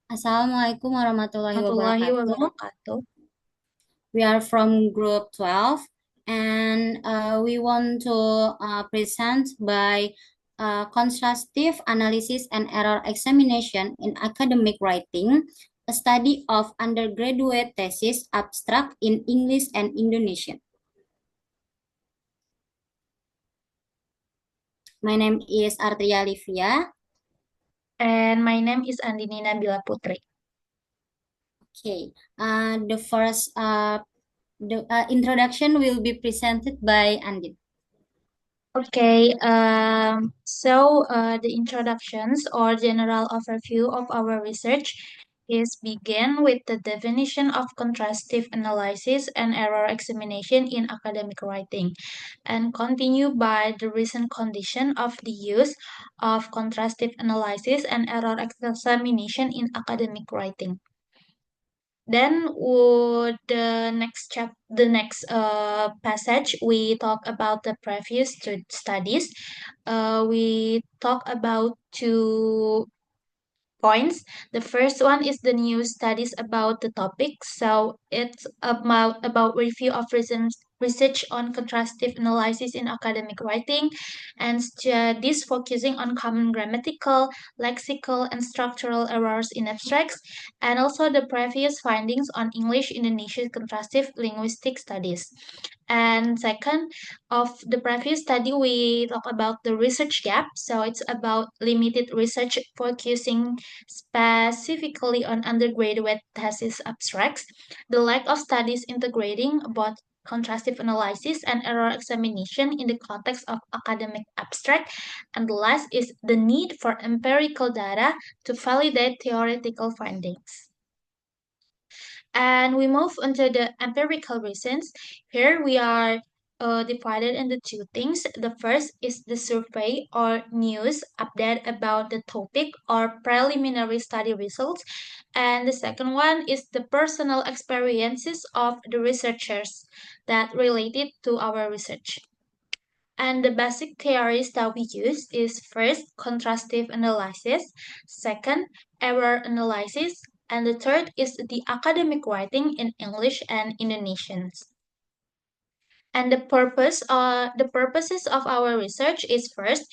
Assalamualaikum warahmatullahi Warahmatullahi wabarakatuh. wabarakatuh. We are from Group 12 and we want to present by contrastive analysis and error examination in academic writing, a study of undergraduate thesis abstract in English and Indonesian. My name is Artria Livia. And my name is Andini Nabila Putri. Okay, the introduction will be presented by Andin. Okay, the introductions or general overview of our research is begin with the definition of contrastive analysis and error examination in academic writing, and continue by the recent condition of the use of contrastive analysis and error examination in academic writing. Then would the next passage we talk about the previous studies. We talk about two points. The first one is the new studies about the topic. So it's about review of recent research on contrastive analysis in academic writing and studies focusing on common grammatical, lexical, and structural errors in abstracts, and also the previous findings on English Indonesian contrastive linguistic studies. And second, of the previous study, we talk about the research gap. So it's about limited research focusing specifically on undergraduate thesis abstracts, the lack of studies integrating both contrastive analysis and error examination in the context of academic abstract, and the last is the need for empirical data to validate theoretical findings. And we move into the empirical reasons. Here we are divided into two things. The first is the survey or news update about the topic or preliminary study results. And the second one is the personal experiences of the researchers that related to our research. And the basic theories that we use is first, contrastive analysis, second, error analysis, and the third is the academic writing in English and Indonesian. And the purposes of our research is first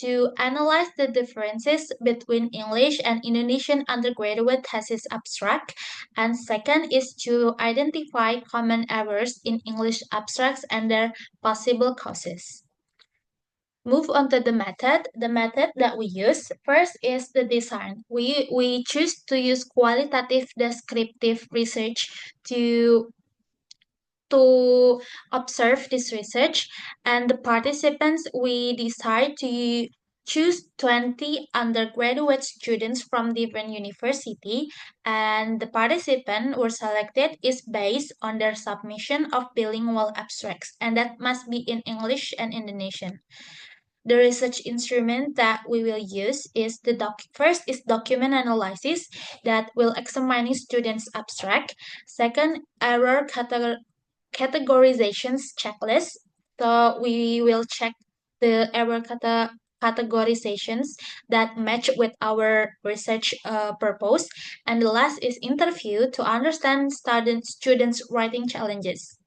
to analyze the differences between English and Indonesian undergraduate thesis abstract, and second is to identify common errors in English abstracts and their possible causes. Move on to the method. The method that we use first is the design. We choose to use qualitative descriptive research to to observe this research, and the participants we decide to choose 20 undergraduate students from different university, and the participant were selected is based on their submission of bilingual abstracts, and that must be in English and Indonesian. The research instrument that we will use is first is document analysis that will examine students' abstract. Second, error categorizations checklist. So we will check the error categorizations that match with our research purpose. And the last is interview to understand students' writing challenges.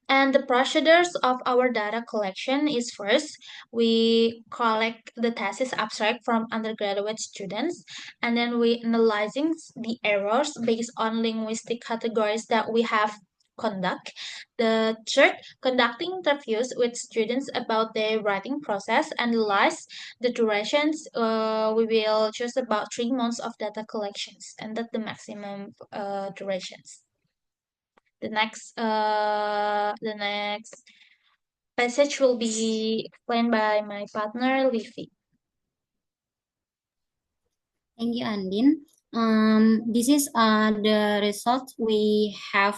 And the procedures of our data collection is first, we collect the thesis abstract from undergraduate students, and then we analyzing the errors based on linguistic categories that we have conduct. The third, conducting interviews with students about their writing process, and the last, the durations, we will choose about 3 months of data collections, and that's the maximum durations. The next passage will be explained by my partner Livi. Thank you, Andin. This is the result we have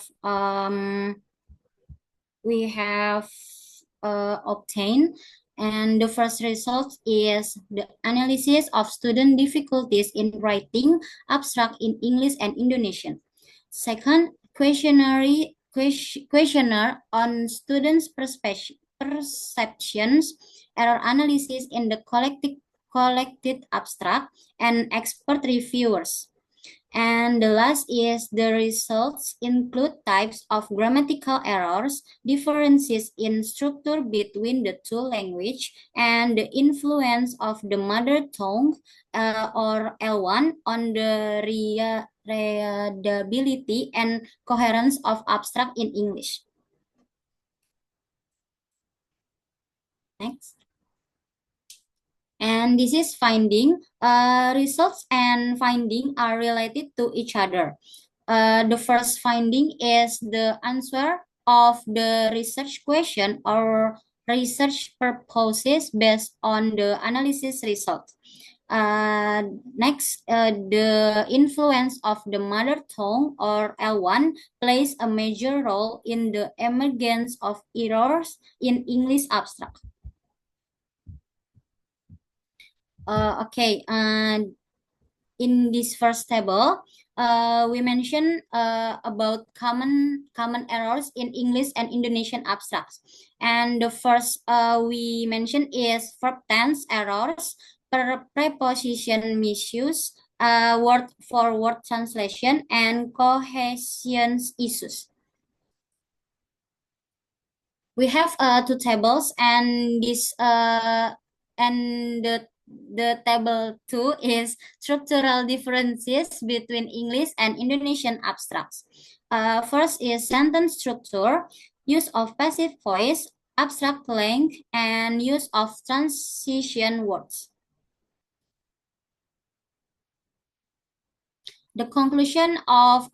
obtained, and the first result is the analysis of student difficulties in writing abstract in English and Indonesian. Second, questionnaire on students' perceptions, error analysis in the collected abstract, and expert reviewers. And the last is the results include types of grammatical errors, differences in structure between the two language, and the influence of the mother tongue or L1 on the readability and coherence of abstract in English. Next. And this is finding. Results and finding are related to each other. The first finding is the answer of the research question or research purposes based on the analysis result. Next, the influence of the mother tongue or L1 plays a major role in the emergence of errors in English abstract. Okay, in this first table, we mentioned about common errors in English and Indonesian abstracts. And the first we mentioned is verb tense errors, preposition misuse, word for word translation, and cohesion issues. We have two tables, and this and the table 2 is structural differences between English and Indonesian abstracts. First is sentence structure, use of passive voice, abstract length, and use of transition words. The conclusion of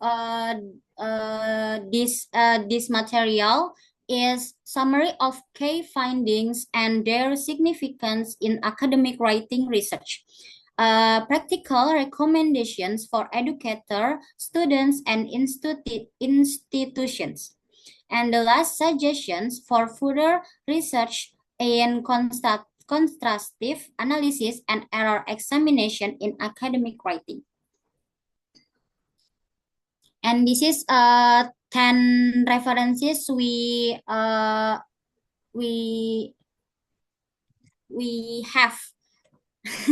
this material is summary of key findings and their significance in academic writing research. Practical recommendations for educators, students, and institutions. And the last suggestions for further research in contrastive analysis and error examination in academic writing. And this is 10 references we have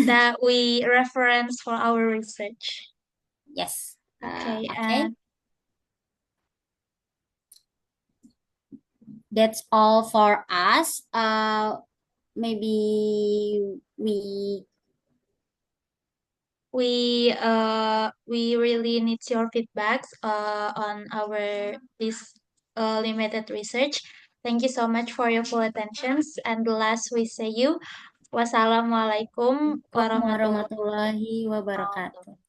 that we reference for our research. Yes. Okay, Okay. and That's all for us. Maybe we we really need your feedbacks on our this limited research. Thank you so much for your full attentions. And the last we say you, wassalamualaikum warahmatullahi warahmatullahi wabarakatuh.